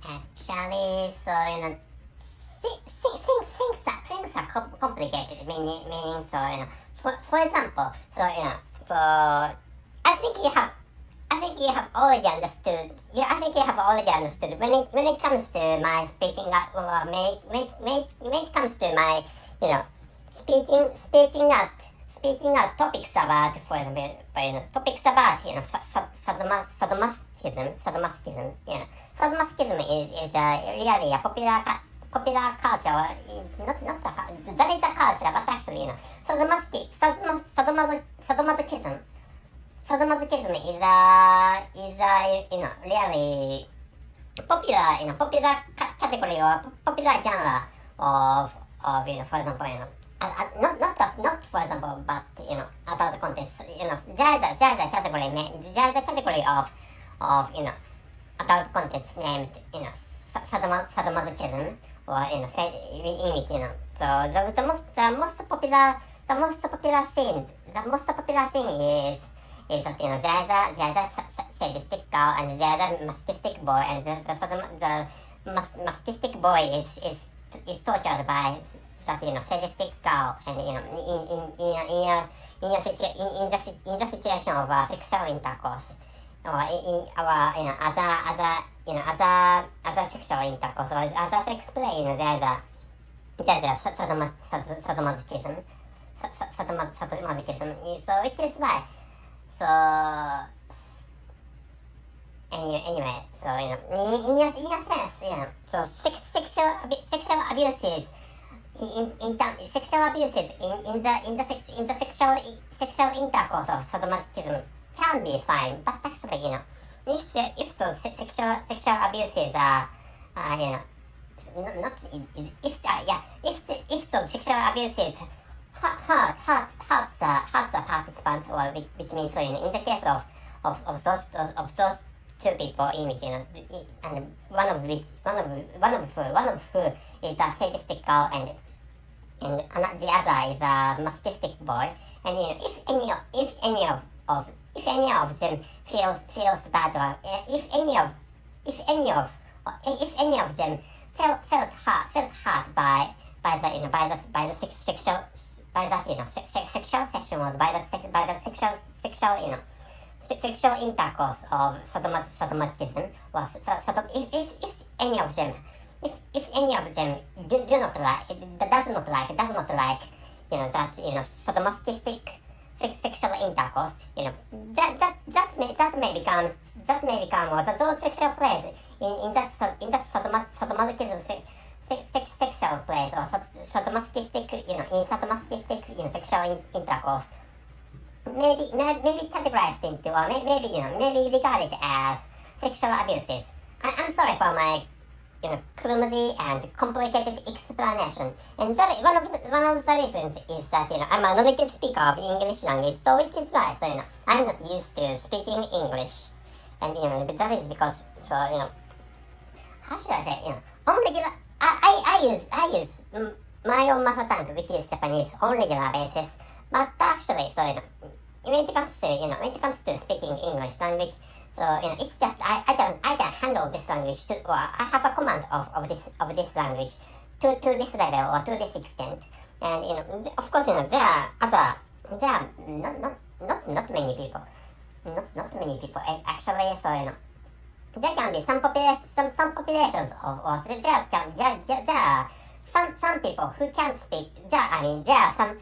Actually, so things are complicated. Meaning, so for example, so so I think you have. I think you have already understood. Yeah, I think you have already understood when it comes to my speaking out. When it comes to my speaking out topics about, for example, topics about sadomasochism. Sadomasochism is really a popular culture. That is a culture, but actually, sadomasochism. Sadomasochism is a really popular category or popular genre of for example not for example, but adult content. There's a category of adult contents named sadomasochism, or say in which so the most popular scene is that there's a sadistic girl and there's a masochistic boy, and the masochistic boy is tortured by that sadistic girl, and in the situation of sexual intercourse, or in our other sexual intercourse or other sex play, there's a sadomasochism. So which is why. So anyway, so in a sense, so sexual abuses sexual abuses in the sexual intercourse of sadomasochism can be fine, but actually, if those sexual abuses are not if those sexual abuses hurts the participants, or which means, so in the case of those two people in which and one of who is a sadistic girl, and the other is a masochistic boy, and if any of them feels bad, or if any of them felt hurt by the sexual session, was by the sexual intercourse of sadomasochism, was if any of them does not like that sadomasochistic sexual intercourse, that may become also those sexual plays in that sadomasochism sexual plays, or sadomasochistic in sadomasochistic sexual intercourse, maybe categorized into, or maybe regarded as sexual abuses. I'm sorry for my clumsy and complicated explanation, and one of the reasons is that I'm a non-native speaker of English language, so which is why, so I'm not used to speaking English, and that is because, so how should I say, on regular, I use my own mother tongue, which is Japanese, on regular basis, but actually, so when it comes to speaking English language, so it's just I can handle this language or I have a command of this language to this level or to this extent, and of course there are not many people, actually, so there can be some populations or there are some people who can't speak. There are some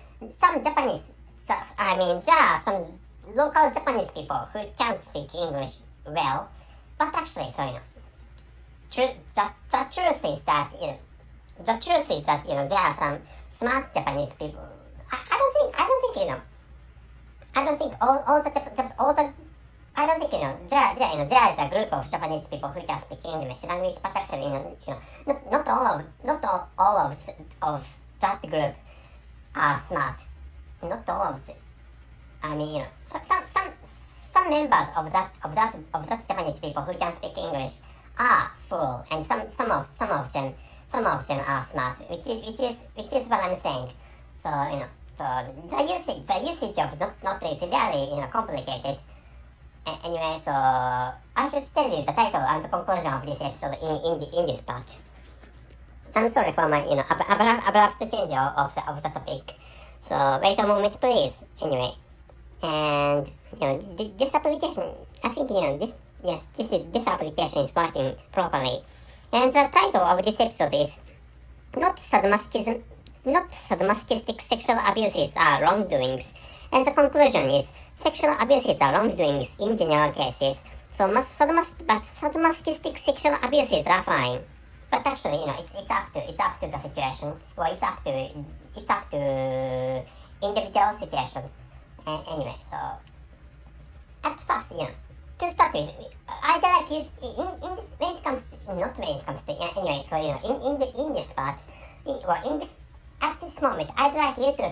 Japanese. There are some local Japanese people who can't speak English well, but actually, so the truth is that there are some smart Japanese people. I don't think all the I don't think there is a group of Japanese people who can speak English language, but actually not all of that group are smart. Not all of them. Some members of that Japanese people who can speak English are full, and some of them are smart, which is what I'm saying. So so the usage of not is really complicated, Anyway, so I should tell you the title and the conclusion of this episode in this part. I'm sorry for my abrupt change of the topic. So wait a moment, please. Anyway, and this application, I think this application is working properly. And the title of this episode is not sadomasochistic sexual abuses are wrongdoings. And the conclusion is sexual abuses are wrongdoings in general cases. So sadomasochistic sexual abuses are fine. But actually, it's up to the situation. Well, it's up to individual situations. Anyway, so at first, to start with, I'd like you anyway. So in this part, at this moment, I'd like you to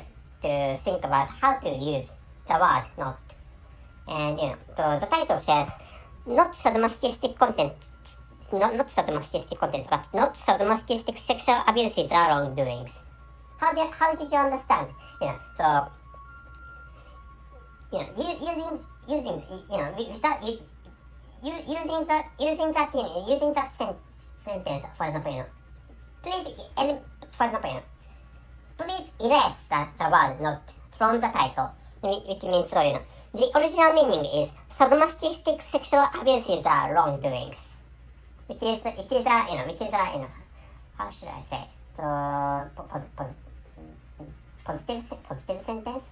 think about how to use the word not. And so the title says not sadomasochistic content. Not sadomasochistic contents, but not sadomasochistic sexual abuses are wrongdoings. How did you understand? So using that sentence, for example, please erase the word not from the title, which means the original meaning is sadomasochistic sexual abuses are wrongdoings. Which is how should I say? So positive sentence.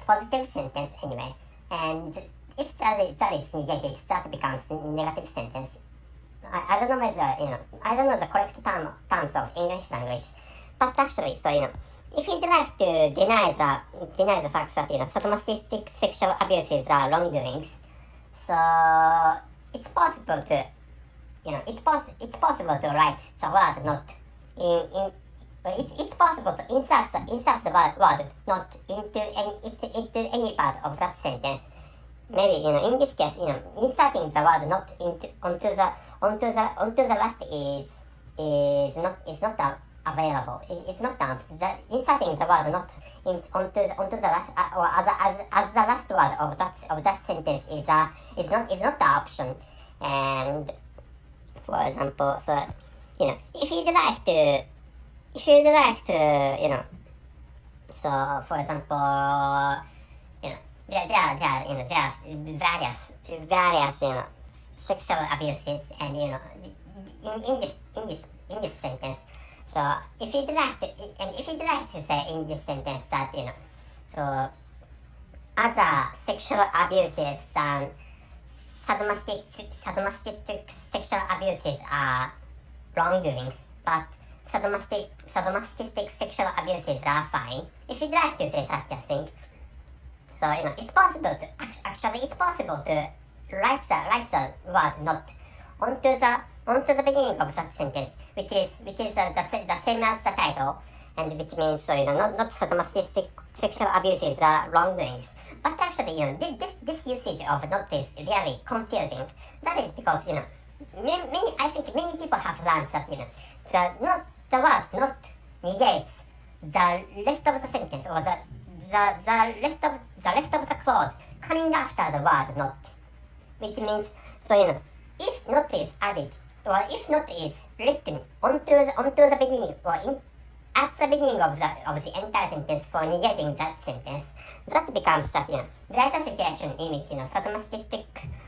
Positive sentence anyway. And if that is negated, that becomes negative sentence. I don't know whether I don't know the correct terms of English language, but actually, so if you'd like to deny the fact that sadomasochistic sexual abuses are wrongdoings, so it's possible to write the word not it's possible to insert the word not into any part of that sentence. Maybe in this case inserting the word not onto the last is not available. It's not done. Inserting the word not onto the last or as the last word of that sentence is not the option. And for example, so if you'd like to so for example there are various sexual abuses and in this sentence. So if you'd like to say in this sentence that so other sexual abuses and sadomasochistic sexual abuses are wrongdoings, but sadomasochistic sexual abuses are fine. If you'd like to say such a thing, so it's possible to write the word not onto the beginning of that sentence, which is the same as the title, and which means not sadomasochistic sexual abuses are wrongdoings. But actually, this usage of not is really confusing. That is because I think many people have learned that the word not negates the rest of the sentence or the rest of the clause coming after the word not, which means if not is added or if not is written onto the beginning or at the beginning of the entire sentence for negating that sentence, that becomes that there is a situation in which sadomasochistic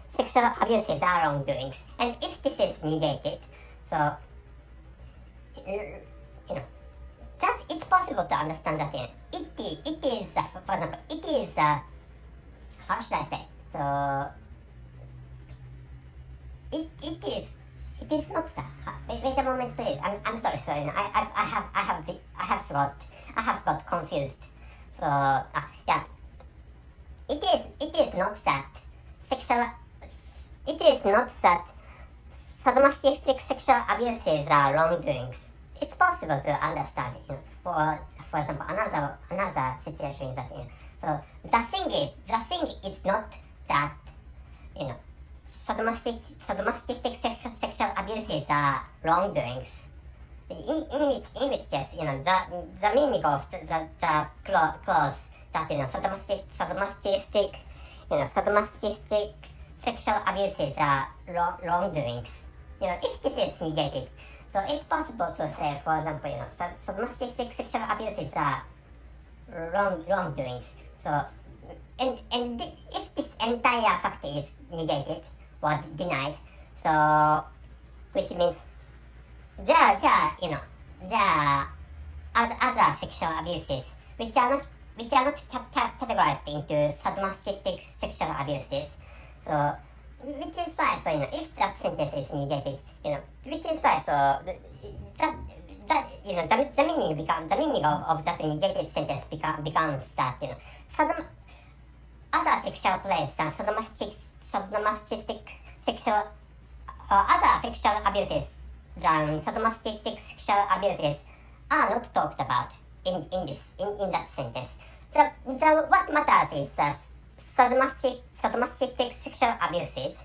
sexual abuses are wrongdoings, and if this is negated, so that it's possible to understand that it is for example it is how should I say, so it is not wait a moment please, I'm sorry, so I have got confused. So yeah, it is not that sadomasochistic sexual abuses are wrongdoings. It's possible to understand for example another situation is that so the thing is not that sadomasochistic sexual abuses are wrongdoings. In which case, the meaning of the clause that sadomasochistic sadomasochistic sexual abuses are wrongdoings. If this is negated, so it's possible to say, for example, sadomasochistic sexual abuses are wrongdoings. So, if this entire fact is negated or denied, so which means there are other sexual abuses which are not categorized into sadomasochistic sexual abuses. So, which is why, if that sentence is negated, which is why, the meaning of that negated sentence becomes that, other sexual plays than sadomasochistic sexual, other sexual abuses than sadomasochistic sexual abuses are not talked about in that sentence. What matters is sadomasochistic sexual abuses,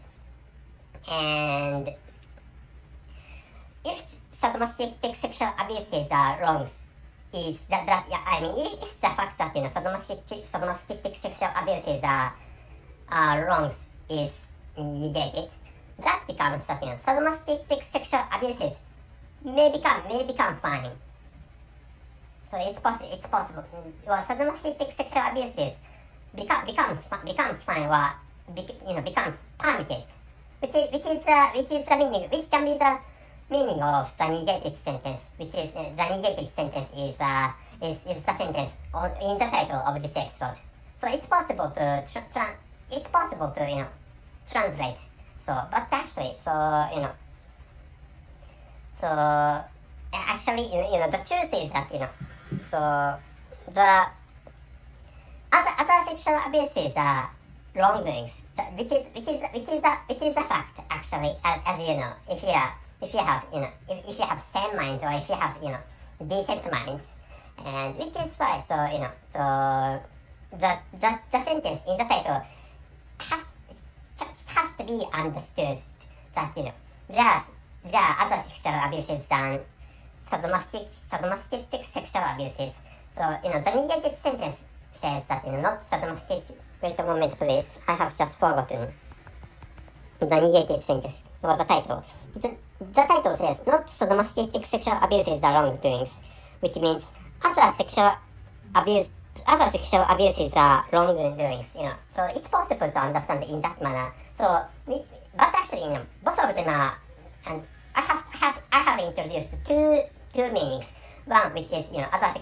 and if sadomasochistic sexual abuses are wrongs, is if the fact that sadomasochistic sexual abuses are wrongs is negated, that becomes that sadomasochistic sexual abuses may become fine. So it's possible. Well, sadomasochistic sexual abuses becomes fine, or becomes permitted, which can be the meaning of the negated sentence, which is the negated sentence is the sentence in the title of this episode. So it's possible to translate. So, but actually, actually, the truth is that so the other sexual abuses are wrongdoings, which is a fact actually, as you know, if you have sane minds, or if you have decent minds, and which is why so the sentence in the title has to be understood that there are other sexual abuses than sadomasochistic sexual abuses. So the negated sentence says that not sadomasochistic. Wait a moment, please. I have just forgotten the negated sentence. Was the title. The title says not sadomasochistic sexual abuses are wrongdoings, which means other sexual abuses are wrongdoings. So it's possible to understand in that manner. So, but actually, both of them are, and I have introduced two meanings. One, which is other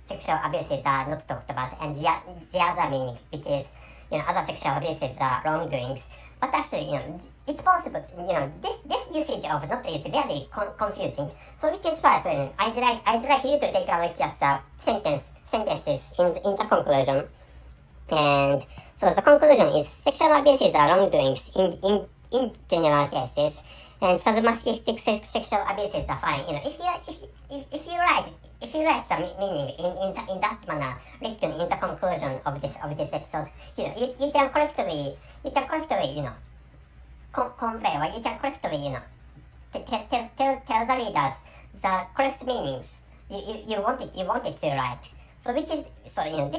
sexual abuses are not talked about, and the other meaning, which is other sexual abuses are wrongdoings. But actually, it's possible. This usage of not is very confusing. So which is why I'd like you to take a look at the sentences in the conclusion. And so the conclusion is sexual abuses are wrongdoings in general cases, and sadomasochistic sexual abuses are fine. If you write some meaning in that manner written in the conclusion of this episode, you can correctly convey, or you can correctly tell the readers the correct meanings you wanted to write. So this is an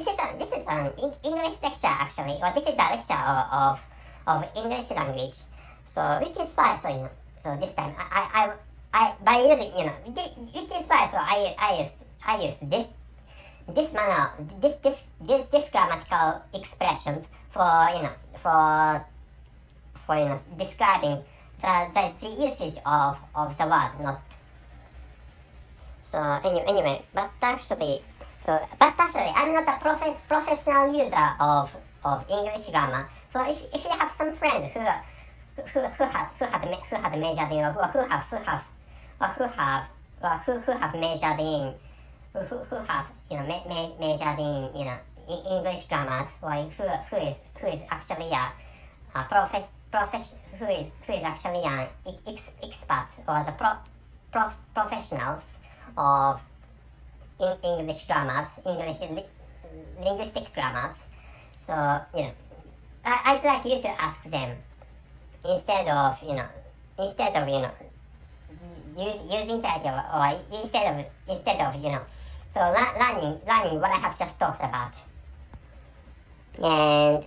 English lecture actually, or this is a lecture of English language. So which is why so this time I by using which is why so I used this manner this grammatical expressions for describing the usage of the word not. So anyway, but actually I'm not a professional user of English grammar. So if you have some friends who had majored in, or who have majored in, majored in English grammars, or who is actually who is actually an expert, or the professionals of English grammars, English linguistic grammars. So I'd like you to ask them instead of using the idea, or instead of so learning what I have just talked about. And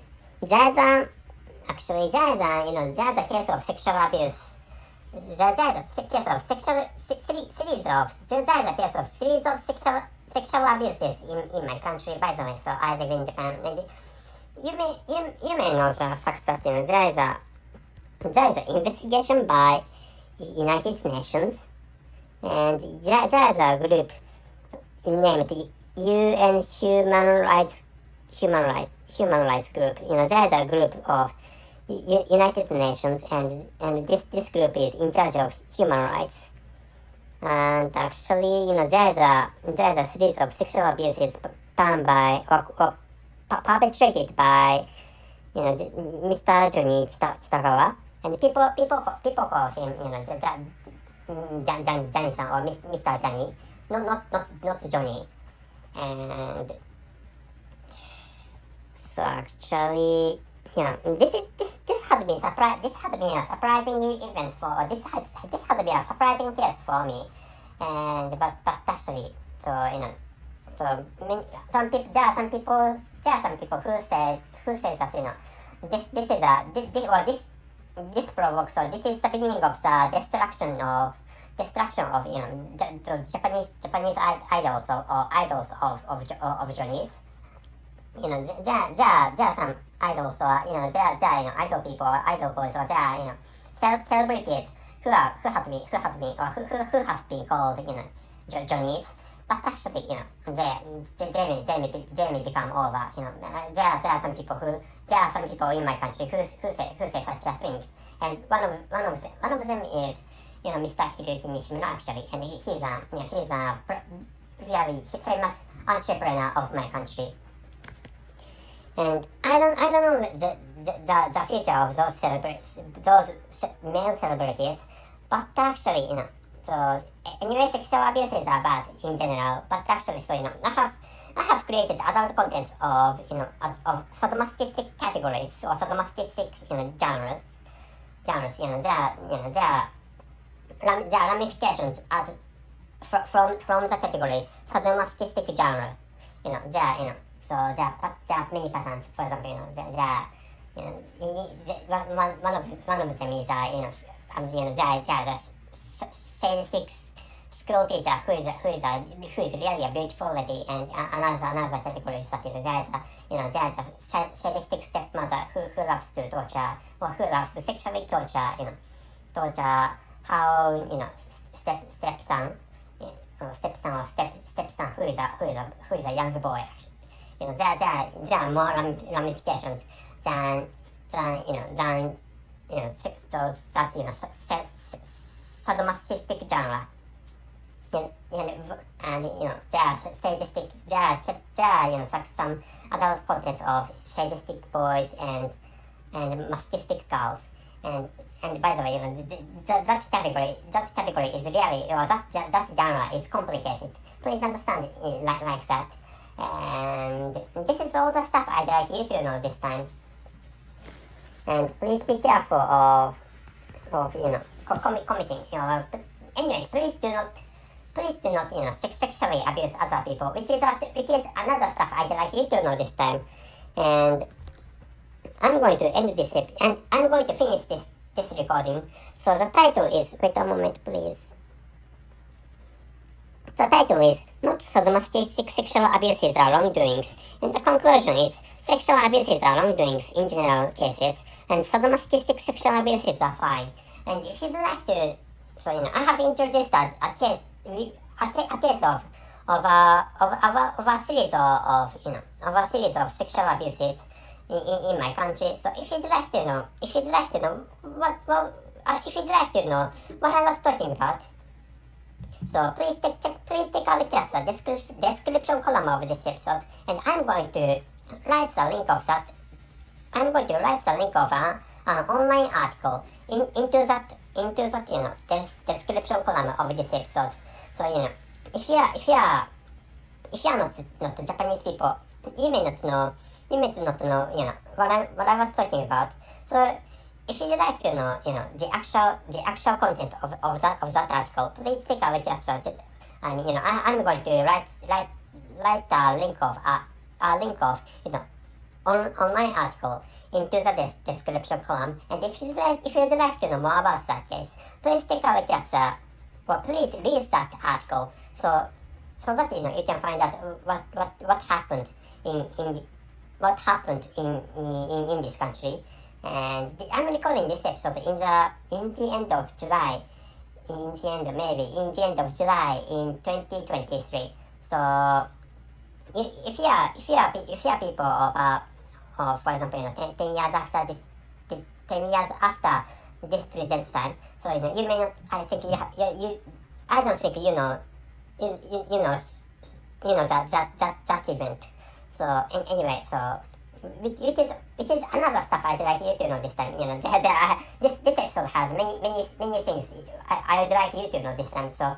there's a case of sexual abuse. There's a case of series of sexual abuses in my country, by the way. So I live in Japan, and you may know the fact that there is an investigation by United Nations, and there is a group named UN Human Rights Group. There is a group of United Nations, and this group is in charge of human rights. And actually, there is a series of sexual abuses done by or perpetrated by Mr. Johnny Kitagawa, and people call him Johnny-san or Mr. Johnny, not Johnny. And so actually, this had been a surprising event for this had been a surprising case for me, and but actually, there are some people who says that this provokes, or this is the beginning of the destruction of those Japanese idols of Johnny's. There are some idols, or there are idol people, or idol boys, or there are celebrities who have been called Johnny's. But actually, they may become over. There are some people in my country who say such a thing, and one of them is Mr. Hiroyuki Nishimura, actually, and he's a really famous entrepreneur of my country. And I don't know the future of those male celebrities, but actually, so anyway, sexual abuses are bad in general, but actually, so I have created adult content of sadomasochistic categories, or sadomasochistic genres. There are ramifications from the category sadomasochistic genre. So there are many patterns. For example, one of them is there is a sadistic school teacher who is really a beautiful lady, and another category is that there is a sadistic stepmother who loves to torture, or who loves to sexually torture how stepson who is a young boy. There are more ramifications than those sadomasochistic genre. And there are sadistic. There are some adult content of sadistic boys and masochistic girls. And by the way, that category is really, that genre is complicated. Please understand it like that. And this is all the stuff I'd like you to know this time. And please be careful of committing. But anyway, please do not sexually abuse other people, which is another stuff I'd like you to know this time. And I'm going to end this and I'm going to finish this recording. So the title is, wait a moment please. The title is Not Sadomasochistic Sexual Abuses Are Wrongdoings, and the conclusion is sexual abuses are wrongdoings in general cases, and sadomasochistic sexual abuses are fine. And if you'd like to, so I have introduced a case of a series of sexual abuses in my country. So if you'd like to know what I was talking about, so please take a look at the description column of this episode, and I'm going to write the link of that. I'm going to write the link of an online article into that description column of this episode. So if you are not Japanese people, you may not know what I was talking about. So if you'd like to know the actual content of that article, please take a look at that. I'm going to write a link of online article into the description column. And if you'd like to know more about that case, please take a look at please read that article, so that you can find out what happened in this country. And I'm recording this episode in the end of July, maybe in the end of July in 2023. So if you are people of for example 10 years after this present time, so you may not. I think I don't think you know that event. So anyway, so which is another stuff I'd like you to know this time. This episode has many things I would like you to know this time. So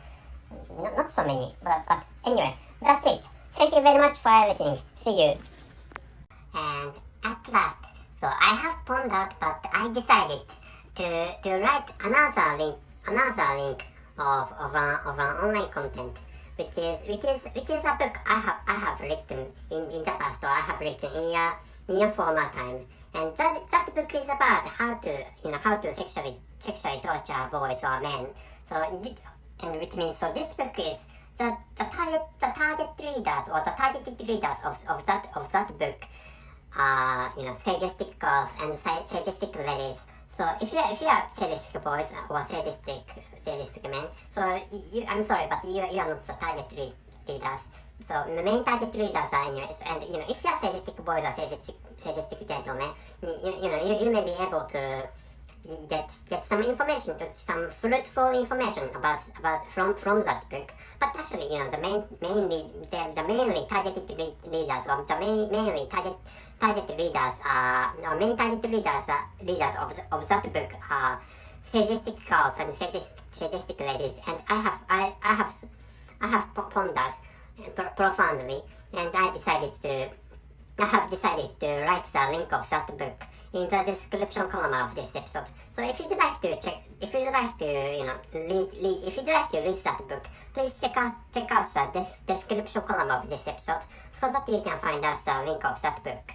not so many, but anyway, that's it. Thank you very much for everything. See you. And at last, so I have pondered, but I decided to write another link of an online content, which is a book I have written in the past, or I have written in a former time. And that book is about how to sexually torture boys or men. So and which means, so this book is the target readers, or the targeted readers of that book are sadistic girls and sadistic ladies. So if you are sadistic boys or sadistic men, so I'm sorry, but you are not the target readers. So the main target readers are and if you are sadistic boys or sadistic gentlemen, you may be able to get some information, some fruitful information about from that book. But actually, the mainly targeted readers, or the mainly target readers are, or main target readers of that book are sadistic girls and sadistic ladies. And I have pondered profoundly, and I have decided to write the link of that book in the description column of this episode. So if you'd like to read that book, please check out the description column of this episode, so that you can find us the link of that book.